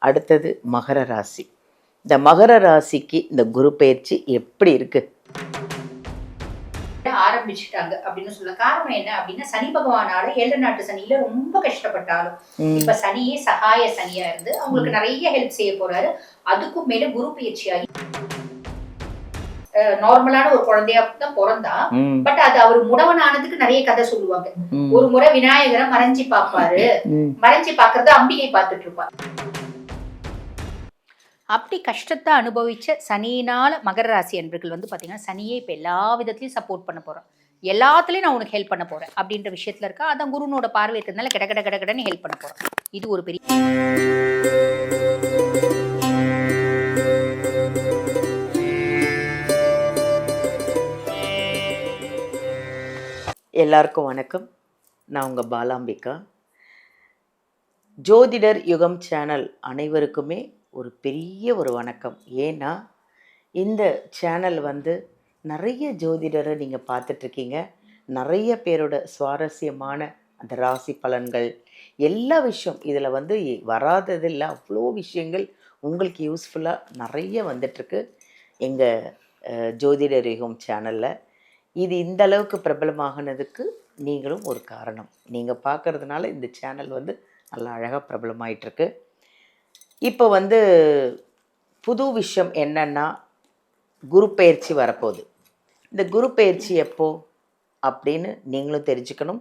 அடுத்தது மகர ராசி. இந்த மகர ராசிக்கு இந்த குரு பயிற்சி எப்படி இருக்கு? ஆரம்பிச்சுட்டாங்க அப்படின்னு சொல்ல காரணம் என்ன அப்படின்னா, சனி பகவானால 7 நாட்டு சனியில ரொம்ப கஷ்டப்பட்டாலும் இப்ப சனியே சகாய சனியா இருந்து அவங்களுக்கு நிறைய ஹெல்ப் செய்ய போறாரு. அதுக்கும் மேல குரு பயிற்சியாகி நார்மலான ஒரு குழந்தையா தான் பிறந்தா. பட் அது அவர் முடவன் ஆனதுக்கு நிறைய கதை சொல்லுவாங்க. ஒரு முறை விநாயகரை மறைஞ்சி பாப்பாரு, மறைஞ்சி பாக்குறத அம்பிகை பார்த்துட்டு இருப்பாரு. அப்படி கஷ்டத்தை அனுபவிச்ச சனியினால மகர ராசி அன்பர்கள் வந்து பார்த்தீங்கன்னா, சனியே இப்போ எல்லா விதத்துலையும் சப்போர்ட் பண்ண போகிறோம், எல்லாத்துலேயும் நான் உனக்கு ஹெல்ப் பண்ண போகிறேன் அப்படின்ற விஷயத்தில் இருக்கா. அதான் குருனோட பார்வை இருக்கிறதுனால கடன்னு ஹெல்ப் பண்ண போகிறோம். இது ஒரு பெரிய எல்லாருக்கும் வணக்கம். நான் உங்கள் பாலாம்பிகா. ஜோதிடர் யுகம் சேனல் அனைவருக்குமே ஒரு பெரிய ஒரு வணக்கம். ஏன்னா இந்த சேனல் வந்து நிறைய ஜோதிடரை நீங்கள் பார்த்துட்ருக்கீங்க. நிறைய பேரோட சுவாரஸ்யமான அந்த ராசி பலன்கள் எல்லா விஷயம் இதில் வந்து வராததில்லை. அவ்வளோ விஷயங்கள் உங்களுக்கு யூஸ்ஃபுல்லாக நிறைய வந்துட்டுருக்கு எங்கள் ஜோதிடர் யுகம் சேனலில். இது இந்த அளவுக்கு பிரபலமாகினதுக்கு நீங்களும் ஒரு காரணம். நீங்கள் பார்க்குறதுனால இந்த சேனல் வந்து நல்லா அழகாக பிரபலமாயிட்டிருக்கு. இப்போ வந்து புது விஷயம் என்னன்னா, குரு பயிற்சி வரப்போகுது. இந்த குரு பயிற்சி எப்போ அப்படின்னு நீங்களும் தெரிஞ்சுக்கணும்.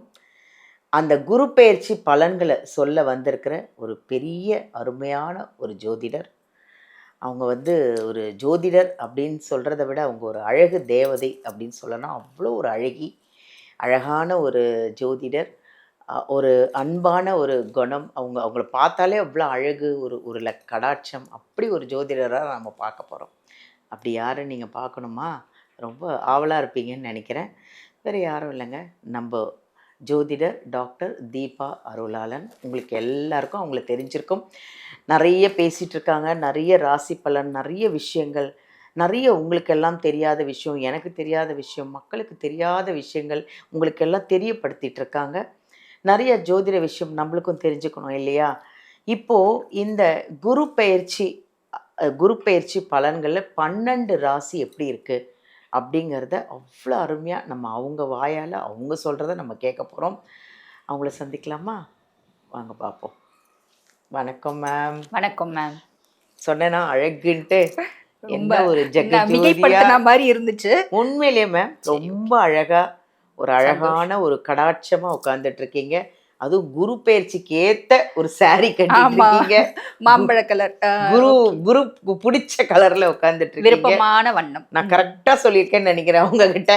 அந்த குரு பயிற்சி பலன்களை சொல்ல வந்திருக்கிற ஒரு பெரிய அருமையான ஒரு ஜோதிடர். அவங்க வந்து ஒரு ஜோதிடர் அப்படின்னு சொல்கிறத விட அவங்க ஒரு அழகு தேவதை அப்படின்னு சொல்லலாம். அவ்வளோ ஒரு அழகான ஒரு ஜோதிடர். ஒரு அன்பான ஒரு குணம். அவங்கள பார்த்தாலே அவ்வளோ அழகு, ஒரு கடாட்சம். அப்படி ஒரு ஜோதிடராக நம்ம பார்க்க போகிறோம். அப்படி யாரும் நீங்கள் பார்க்கணுமா? ரொம்ப ஆவலாக இருப்பீங்கன்னு நினைக்கிறேன். வேறு யாரும் இல்லைங்க, நம்ம ஜோதிடர் டாக்டர் தீபா அருளாளன். உங்களுக்கு எல்லாருக்கும் அவங்கள தெரிஞ்சிருக்கும். நிறைய பேசிகிட்ருக்காங்க, நிறைய ராசி பலன், நிறைய விஷயங்கள், நிறைய உங்களுக்கெல்லாம் தெரியாத விஷயம், எனக்கு தெரியாத விஷயம், மக்களுக்கு தெரியாத விஷயங்கள் உங்களுக்கெல்லாம் தெரியப்படுத்திகிட்ருக்காங்க. நிறைய ஜோதிட விஷயம் நம்மளுக்கும் தெரிஞ்சுக்கணும் இல்லையா? இப்போது இந்த குரு பயிற்சி பலன்களில் 12 ராசி எப்படி இருக்குது அப்படிங்கிறத அவ்வளோ அருமையாக நம்ம அவங்க வாயால் அவங்க சொல்கிறத நம்ம கேட்க போகிறோம். அவங்கள சந்திக்கலாமா? வாங்க பார்ப்போம். வணக்கம் மேம். வணக்கம் மேம். சொன்னேன்னா அழகுன்ட்டு என்ன ஒரு ஜெகஜோதியா மாதிரி இருந்துச்சு. உண்மையிலேயே மேம் ரொம்ப அழகாக ஒரு அழகான ஒரு கடாட்சமாக உட்காந்துட்டு இருக்கீங்க. அதுவும் குரு பயிற்சிக்கு ஏற்ற ஒரு சாரி கட்டிருக்கீங்க, மாம்பழ கலர், குரு பிடிச்ச கலர்ல உட்காந்துட்டு இருக்கீங்க. விருப்பமான வண்ணம். நான் கரெக்டாக சொல்லியிருக்கேன்னு நினைக்கிறேன் உங்ககிட்ட.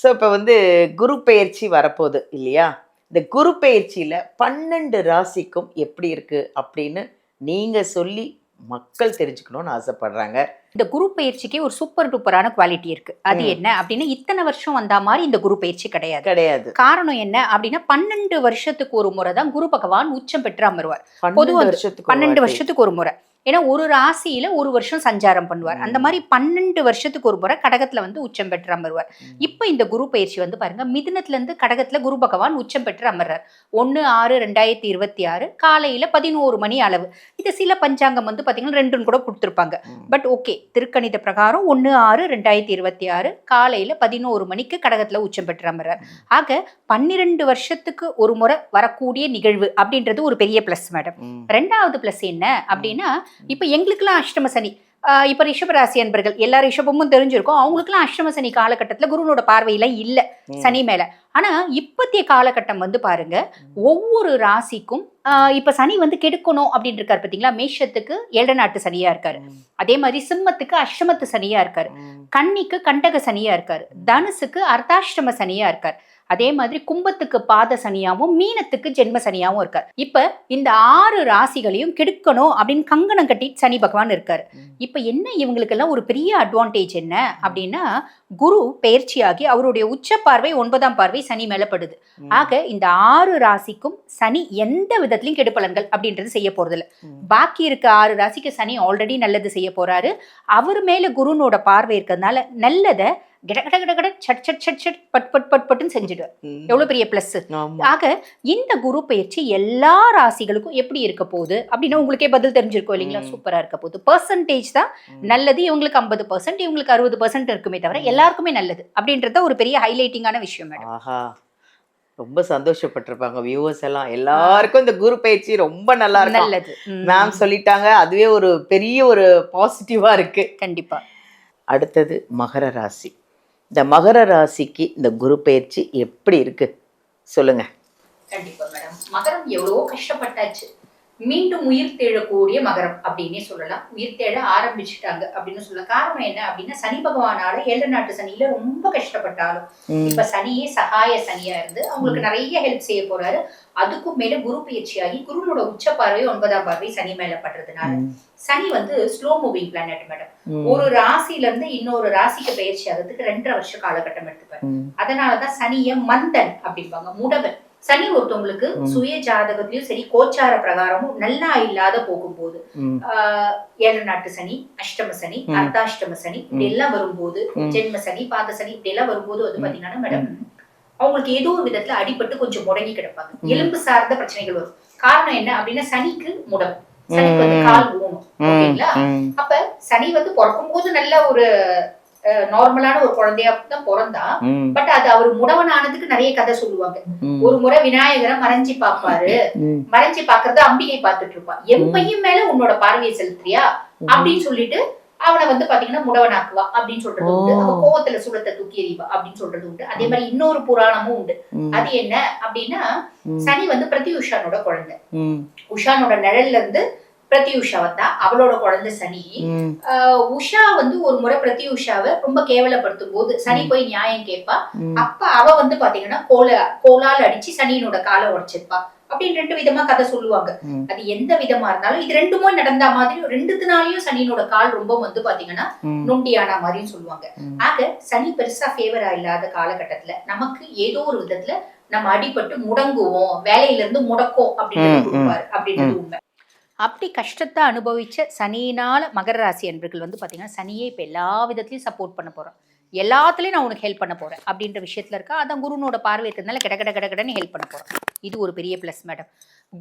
ஸோ இப்போ வந்து குரு பயிற்சி வரப்போகுது இல்லையா? இந்த குரு பயிற்சியில் 12 ராசிக்கும் எப்படி இருக்குது அப்படின்னு நீங்கள் சொல்லி மக்கள் தெரிஞ்சுக்கணும்னு ஆசைப்படுறாங்க. இந்த குரு பயிற்சிக்கு ஒரு சூப்பர் டூப்பரான குவாலிட்டி இருக்கு. அது என்ன அப்படின்னா, இத்தனை வருஷம் வந்தா மாதிரி இந்த குரு பயிற்சி கிடையாது. காரணம் என்ன அப்படின்னா, 12 வருஷத்துக்கு ஒரு முறை தான் குரு பகவான் உச்சம் பெற்று அமருவார். பொதுவாக 12 வருஷத்துக்கு ஒரு முறை. ஏன்னா ஒரு ராசியில ஒரு வருஷம் சஞ்சாரம் பண்ணுவார். அந்த மாதிரி 12 வருஷத்துக்கு ஒரு முறை கடகத்துல வந்து உச்சம் பெற்று அமருவார். இப்ப இந்த குரு பயிற்சி வந்து பாருங்க, மிதுனத்துல இருந்து கடகத்துல குரு பகவான் உச்சம் பெற்று அமர்றார். 1/6/2026 காலையில 11 மணி அளவு. இது சில பஞ்சாங்கம் வந்து பாத்தீங்கன்னா 2 கூட கொடுத்துருப்பாங்க. பட் ஓகே, திருக்கணித பிரகாரம் 1/6/2026 காலையில 11 மணிக்கு கடகத்துல உச்சம் பெற்று அமர்றார். ஆக 12 வருஷத்துக்கு ஒரு முறை வரக்கூடிய நிகழ்வு அப்படின்றது ஒரு பெரிய பிளஸ் மேடம். 2வது பிளஸ் என்ன அப்படின்னா, இப்ப எங்களுக்கெல்லாம் அஷ்டம சனி, இப்ப ரிஷபராசி அன்பர்கள் எல்லா ரிஷபமும் தெரிஞ்சிருக்கும். அவங்களுக்குலாம் அஷ்டம சனி காலகட்டத்துல குருனோட பார்வையில இல்ல சனி மேல. ஆனா இப்பத்திய காலகட்டம் வந்து பாருங்க, ஒவ்வொரு ராசிக்கும் இப்ப சனி வந்து கெடுக்கணும் அப்படின்னு இருக்காரு பாத்தீங்களா? மேஷத்துக்கு 7 நாட்டு சனியா இருக்காரு, அதே மாதிரி சிம்மத்துக்கு அஷ்டமத்து சனியா இருக்காரு, கன்னிக்கு கண்டக சனியா இருக்காரு, தனுசுக்கு அர்த்தாஷ்டம சனியா இருக்காரு, அதே மாதிரி கும்பத்துக்கு பாத சனியாவும் மீனத்துக்கு ஜென்ம சனியாவும் இருக்கார். இப்ப இந்த 6 ராசிகளையும் கெடுக்கணும் அப்படின்னு கங்கணம் கட்டி சனி பகவான் இருக்காரு. இப்ப என்ன இவங்களுக்கெல்லாம் ஒரு பெரிய அட்வான்டேஜ் என்ன அப்படின்னா, குரு பயிற்சியாகி அவருடைய உச்ச பார்வை 9ஆம் பார்வை சனி மேலப்படுது. ஆக இந்த 6 ராசிக்கும் சனி எந்த விதத்திலையும் கெடுப்பலன்கள் அப்படின்றது செய்ய போறது இல்லை. பாக்கி இருக்க 6 ராசிக்கு சனி ஆல்ரெடி நல்லது செய்ய போறாரு. அவர் மேல குருனோட பார்வை இருக்கிறதுனால நல்லதை கட கட கட கட சட் சட் சட் சட் பட் பட் பட் பட்டுன்னு செஞ்சுடுவார். எவ்வளவு பெரிய பிளஸ். ஆமா. ஆக இந்த குரு பயிற்சி எல்லா ராசிகளுக்கும் எப்படி இருக்க போகுது அப்படின்னா உங்களுக்கே பதில் தெரிஞ்சிருக்கும் இல்லைங்களா? சூப்பரா இருக்க போகுது. பெர்சன்டேஜ் தான் நல்லது. இவங்களுக்கு 50%, இவங்களுக்கு 60% இருக்குமே தவிர எல்லாருக்குமே நல்லது அப்படின்றத ஒரு பெரிய ஹைலைட்டிங்கான விஷயம் மேடம். ஆஹா, ரொம்ப சந்தோஷப்பட்டிருப்பாங்க வியூவர்ஸ் எல்லாம். எல்லாருக்கும் இந்த குரு பயிற்சி ரொம்ப நல்லா இருக்கு. நல்லது. மேம் சொல்லிட்டாங்க, அதுவே ஒரு பெரிய ஒரு பாசிட்டிவா இருக்கு. கண்டிப்பா. அடுத்தது மகர ராசி. இந்த மகர ராசிக்கு இந்த குரு பயிற்சி எப்படி இருக்கு சொல்லுங்க. கண்டிப்பா மேடம். மகரம் எவ்வளவோ கஷ்டப்பட்டாச்சு. மீண்டும் உயிர் தேழக்கூடிய மகரம் அப்படின்னே சொல்லலாம். உயிர் தேழ ஆரம்பிச்சுட்டாங்க அப்படின்னு சொல்லலாம். காரணம் என்ன அப்படின்னா சனி பகவானால 7 நாட்டு சனியில ரொம்ப கஷ்டப்பட்டாலும் இப்ப சனியே சகாய சனியா இருந்து அவங்களுக்கு நிறைய ஹெல்ப் செய்ய போறாரு. அதுக்கும் மேல குரு பயிற்சியாகி குருவோட உச்ச பார்வை 9ஆம் பார்வை சனி மேல படுறதுனால சனி ஸ்லோ மூவிங் பிளானட் மேடம். ஒரு ராசியில இருந்து இன்னொரு ராசிக்கு பயிற்சி ஆகிறதுக்கு 2.5 வருஷ காலகட்டம் எடுத்துப்பாரு. அதனாலதான் சனிய மந்தன் அப்படிம்பாங்க, முடவன். சனி ஒருத்தவங்களுக்கு சுய ஜாதகத்திலயும் சரி கோச்சார பிரகாரமும் நல்லா இல்லாத போகும்போது 7 நாட்டு சனி, அஷ்டம சனி, அர்த்தாஷ்டம சனி இப்படி எல்லாம் வரும்போது, ஜென்ம சனி, பாத சனி இப்படி எல்லாம் வரும்போது பாத்தீங்கன்னா மேடம் அவங்களுக்கு ஏதோ ஒரு விதத்துல அடிபட்டு கொஞ்சம் முடங்கி கிடப்பாங்க. எலும்பு சார்ந்த பிரச்சனைகள் வரும். காரணம் என்ன அப்படின்னா சனிக்கு முடவன், சனிக்கு கால் ஊனும். ஓகேங்களா? அப்ப சனி பிறக்கும் போது நல்ல ஒரு நார்மலான ஒரு குழந்தையா தான் பிறந்தா. பட் அது அவர் முடவன் ஆனதுக்கு நிறைய கதை சொல்லுவாங்க. ஒரு முறை விநாயகரை மறைஞ்சி பாப்பாரு. மறைஞ்சி பாக்குறத அம்பிகை பார்த்துட்டு இருப்பா. என் பையன் மேல உன்னோட பார்வையை செலுத்துறியா அப்படின்னு சொல்லிட்டு அவனை பாத்தீங்கன்னா முடவனாக்குவா அப்படின்னு சொல்றது உண்டு. அவ கோவத்துல சுடத்தை தூக்கி எறிவா அப்படின்னு சொல்றது உண்டு. அதே மாதிரி இன்னொரு புராணமும் உண்டு. அது என்ன அப்படின்னா சனி பிரதி உஷானோட குழந்தை. உஷானோட நிழல்ல இருந்து பிரத்யூஷா வந்தா அவளோட குழந்தை சனி. உஷா ஒரு முறை பிரத்யூஷாவை ரொம்ப கேவலப்படுத்தும் போது சனி போய் நியாயம் கேட்பா. அப்ப அவ பாத்தீங்கன்னா கோலால் அடிச்சு சனியினோட காலை உடைச்சிருப்பா அப்படின்னு 2 விதமா கதை சொல்லுவாங்க. அது எந்த விதமா இருந்தாலும் இது 2மே நடந்த மாதிரி 2த்துனாலையும் சனியினோட கால் ரொம்ப பாத்தீங்கன்னா நொண்டியான மாதிரியும் சொல்லுவாங்க. ஆக சனி பெருசா ஃபேவரா இல்லாத காலகட்டத்துல நமக்கு ஏதோ ஒரு விதத்துல நம்ம அடிபட்டு முடங்குவோம், வேலையில இருந்து முடக்கும் அப்படின்னு கொடுப்பாரு அப்படின்றது உண்மை. அப்படி கஷ்டத்தை அனுபவிச்ச சனியினால மகர ராசி அன்பர்கள் பாத்தீங்கன்னா சனியே இப்ப எல்லா விதத்திலயும் சப்போர்ட் பண்ண போறோம். எல்லாத்துலயும் நான் உனக்கு ஹெல்ப் பண்ண போறேன் அப்படின்ற விஷயத்துல இருக்கா. அதான் குருனோட பார்வை இருக்கிறதுனால கடகடன்னு ஹெல்ப் பண்ண போறோம். இது ஒரு பெரிய பிளஸ் மேடம்.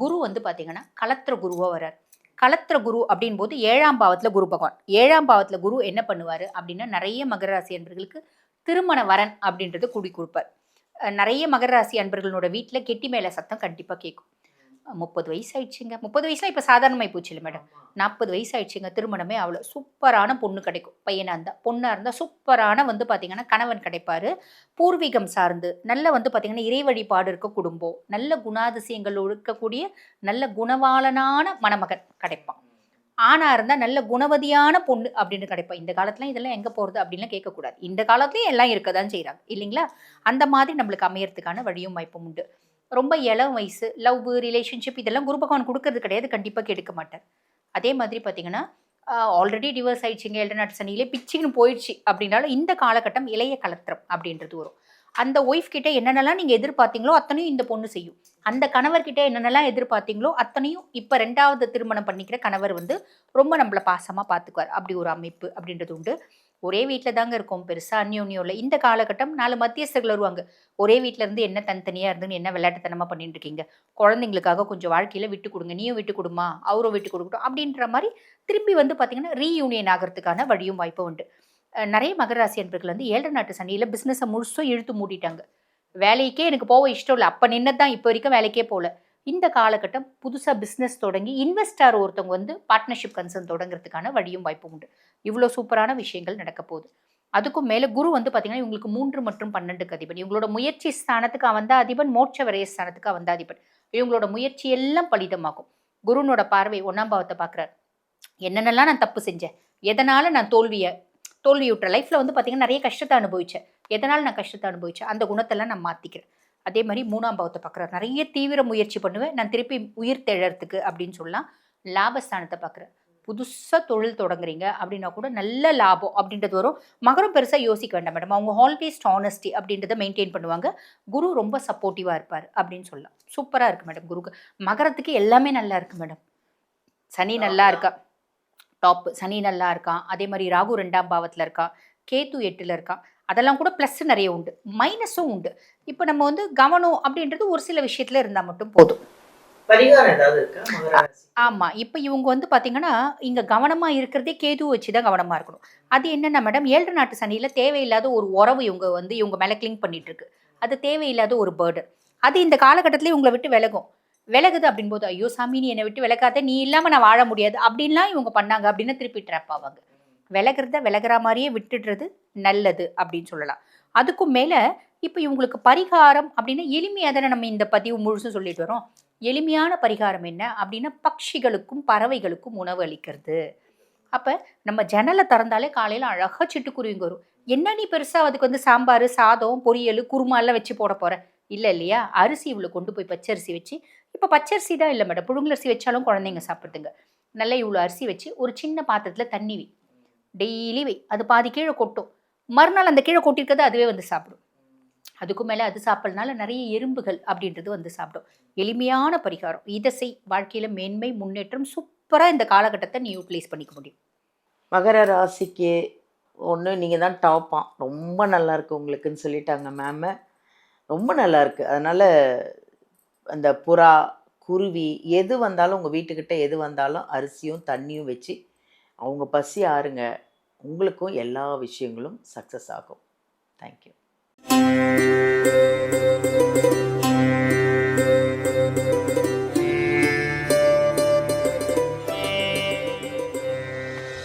குரு பாத்தீங்கன்னா கலத்திர குருவா வர்றார். கலத்திர குரு அப்படின் போது 7ஆம் பாவத்துல குரு பகவான். 7ஆம் பாவத்துல குரு என்ன பண்ணுவாரு அப்படின்னா நிறைய மகர ராசி அன்பர்களுக்கு திருமண வரன் அப்படின்றது கூடி கொடுப்பார். நிறைய மகர ராசி அன்பர்களோட வீட்டுல கெட்டி மேல சத்தம் கண்டிப்பா கேட்கும். 30 வயசு ஆயிடுச்சுங்க. 30 வயசுல இப்ப சாதாரணமாய் போச்சு இல்லை மேடம். 40 வயசு ஆயிடுச்சுங்க. திருமணமே அவ்வளவு சூப்பரான பொண்ணு கிடைக்கும். பையனா இருந்தா, பொண்ணா இருந்தா சூப்பரான பாத்தீங்கன்னா கணவன் கிடைப்பாரு. பூர்வீகம் சார்ந்து நல்ல பாத்தீங்கன்னா இறை வழிபாடு இருக்க குடும்பம், நல்ல குணாதிசயங்கள் இருக்கக்கூடிய நல்ல குணவாளனான மணமகன் கிடைப்பான். ஆணா இருந்தா நல்ல குணவதியான பொண்ணு அப்படின்னு கிடைப்பா. இந்த காலத்துல இதெல்லாம் எங்க போறது அப்படின்லாம் கேட்கக்கூடாது. இந்த காலத்துலயும் எல்லாம் இருக்கதான் செய்யறாங்க இல்லைங்களா? அந்த மாதிரி நம்மளுக்கு அமையறதுக்கான வழியும் வாய்ப்பும் உண்டு. ரொம்ப இளம் வயசு லவ் ரிலேஷன்ஷிப் இதெல்லாம் குரு பகவான் கொடுக்கறது கிடையாது. கண்டிப்பா கெடுக்க மாட்டார். அதே மாதிரி பாத்தீங்கன்னா ஆல்ரெடி டிவோர்ஸ் ஆயிடுச்சுங்க, 7 நாட்டு சனியிலே பிச்சுன்னு போயிடுச்சு அப்படின்னாலும் இந்த காலகட்டம் இளைய கலத்திரம் அப்படின்றது வரும். அந்த ஒய்ஃப் கிட்ட என்னென்னலாம் நீங்க எதிர்பார்த்தீங்களோ அத்தனையும் இந்த பொண்ணு செய்யும். அந்த கணவர்கிட்ட என்னென்னலாம் எதிர்பார்த்தீங்களோ அத்தனையும் இப்ப 2வது திருமணம் பண்ணிக்கிற கணவர் ரொம்ப நம்மள பாசமா பாத்துக்குவார். அப்படி ஒரு அமைப்பு அப்படின்றது உண்டு. ஒரே வீட்டுல தாங்க இருக்கும், பெருசா அந்யோன்யம் இல்லை. இந்த காலகட்டம் 4 மத்தியஸ்தர்கள் வருவாங்க. ஒரே வீட்டுல இருந்து என்ன தனித்தனியா இருந்து என்ன விளையாட்டுத்தனமா பண்ணிட்டு இருக்கீங்க, குழந்தைங்களுக்காக கொஞ்சம் வாழ்க்கையில விட்டு கொடுங்க, நீயும் விட்டு கொடுமா அவரும் விட்டு கொடுக்கட்டும் அப்படின்ற மாதிரி திரும்பி பாத்தீங்கன்னா ரீயூனியன் ஆகிறதுக்கான வழியும் வாய்ப்பு உண்டு. நிறைய மகர ராசி அன்பர்கள் 7 நாட்டு சனியில பிசினஸை முழுசும் இழுத்து மூடிட்டாங்க. வேலைக்கே எனக்கு போக இஷ்டம் இல்லை, அப்ப நின்னதான் இப்ப வரைக்கும் வேலைக்கே போகல. இந்த காலகட்டம் புதுசா பிசினஸ் தொடங்கி இன்வெஸ்டர் ஒருத்தவங்க பார்ட்னர்ஷிப் கன்சர்ன் தொடங்குறதுக்கான வழியும் வாய்ப்பு உண்டு. இவ்வளவு சூப்பரான விஷயங்கள் நடக்க போகுது. அதுக்கும் மேல குரு பாத்தீங்கன்னா இவங்களுக்கு 3 மற்றும் 12க்கு அதிபன். இவங்களோட முயற்சி ஸ்தானத்துக்கு அவன் தான் அதிபன், மோட்ச விரய ஸ்தானத்துக்கு அவன் தான் அதிபன். இவங்களோட முயற்சி எல்லாம் பலிதமாகும். குருனோட பார்வை 1ஆம் பாவத்தை பாக்குறாரு. என்னென்னலாம் நான் தப்பு செஞ்சேன், எதனால நான் தோல்வியுற்ற லைஃப்ல பாத்தீங்கன்னா நிறைய கஷ்டத்தை அனுபவிச்சேன், எதனால நான் கஷ்டத்தை அனுபவிச்சேன், அந்த குணத்தெல்லாம் நான் மாத்திக்கிறேன். அதே மாதிரி 3ஆம் பாவத்தை பார்க்குறாரு. நிறைய தீவிர முயற்சி பண்ணுவேன், நான் திருப்பி உயிர் தெழறதுக்கு அப்படின்னு சொல்லலாம். லாபஸ்தானத்தை பார்க்குறேன். புதுசா தொழில் தொடங்குறீங்க அப்படின்னா கூட நல்ல லாபம் அப்படின்றது வரும். மகரம் பெருசா யோசிக்க வேண்டாம் மேடம். அவங்க ஆல்வேஸ் ஆனஸ்டி அப்படின்றத மெயின்டைன் பண்ணுவாங்க. குரு ரொம்ப சப்போர்ட்டிவா இருப்பார் அப்படின்னு சொல்லலாம். சூப்பரா இருக்கு மேடம். குருக்கு மகரத்துக்கு எல்லாமே நல்லா இருக்கு மேடம். சனி நல்லா இருக்கா, டாப். சனி நல்லா இருக்கான். அதே மாதிரி ராகு 2ஆம் பாவத்துல இருக்கான், கேத்து 8ல இருக்கான். அதெல்லாம் கூட ப்ளஸ் நிறைய உண்டு, மைனஸும் உண்டு. இப்போ நம்ம வந்து கவனம் அப்படின்றது ஒரு சில விஷயத்துல இருந்தால் மட்டும் போதும். பரிகாரம் ஏதாவது இருக்கா மகர ராசி? ஆமா. இப்ப இவங்க வந்து பார்த்தீங்கன்னா, இங்க கவனமா இருக்கிறதே கேதுவ வச்சு தான் கவனமா இருக்கணும். அது என்னன்னா மேடம், 7 நாட்டு சனியில தேவையில்லாத ஒரு உறவு இவங்க மேல கிளிங்க் பண்ணிட்டு இருக்கு. அது தேவையில்லாத ஒரு பர்டன். அது இந்த காலகட்டத்திலே உங்கள விட்டு விலகும். விலகுது அப்படின்போது, "ஐயோ சாமி! நீ என்ன விட்டு விலகாத. நீ இல்லாம நான் வாழ முடியாது." அப்படின்லாம் இவங்க பண்ணாங்க அப்படின்னா திருப்பி ட்ராப் ஆவாங்க. விலகுறத விலகுற மாரியே விட்டுடுறது நல்லது அப்படின்னு சொல்லலாம். அதுக்கும் மேல இப்ப இவங்களுக்கு பரிகாரம் அப்படின்னா எளிமையா தானே நம்ம இந்த பதிவு முழுசும் சொல்லிட்டு வரோம். எளிமையான பரிகாரம் என்ன அப்படின்னா, பட்சிகளுக்கும், பறவைகளுக்கும் உணவு அளிக்கிறது. அப்ப நம்ம ஜன்னல திறந்தாலே காலையில அழகா சிட்டுக்குருவிங்க வரும். என்ன நீ பெருசா அதுக்கு வந்து சாம்பாரு, சாதம், பொரியலு, குருமாலாம் வச்சு போட போற? இல்ல இல்லையா? அரிசி இவ்வளோ கொண்டு போய் பச்சரிசி வச்சு இப்ப பச்சரிசி தான் இல்ல மேடம். புழுங்கலரிசி வச்சாலும் குழந்தைங்க சாப்பிடுதுங்க. நல்லா இவ்வளோ அரிசி வச்சு ஒரு சின்ன பாத்திரத்துல தண்ணி வை. டெய்லி வை. அது பாதி கீழ கொட்டும். மறுநாள் அந்த கீழ கொட்டியிருக்கிறத அதுவே வந்து சாப்பிடும். அதுக்கும் மேல அது சாப்பிடறதுனால நெறைய எறும்புகள் அப்படின்றது வந்து சாப்பிடும். எளிமையான பரிகாரம். இத செய். வாழ்க்கையில மேன்மை, முன்னேற்றம் சூப்பரா இந்த காலகட்டத்த நீ யூட்டிலைஸ் பண்ணிக்க முடியும். மகர ராசிக்கு ஒண்ணு நீங்க தான் டாப்பாம். ரொம்ப நல்லா இருக்கு உங்களுக்குன்னு சொல்லிட்டாங்க மேமு. ரொம்ப நல்லா இருக்கு. அதனால அந்த புறா, குருவி எது வந்தாலும் உங்க வீட்டுக்கிட்ட எது வந்தாலும் அரிசியும், தண்ணியும் வச்சு அவங்க பசி ஆறுங்க. உங்களுக்கும் எல்லா விஷயங்களும் சக்சஸ் ஆகும். Thank you.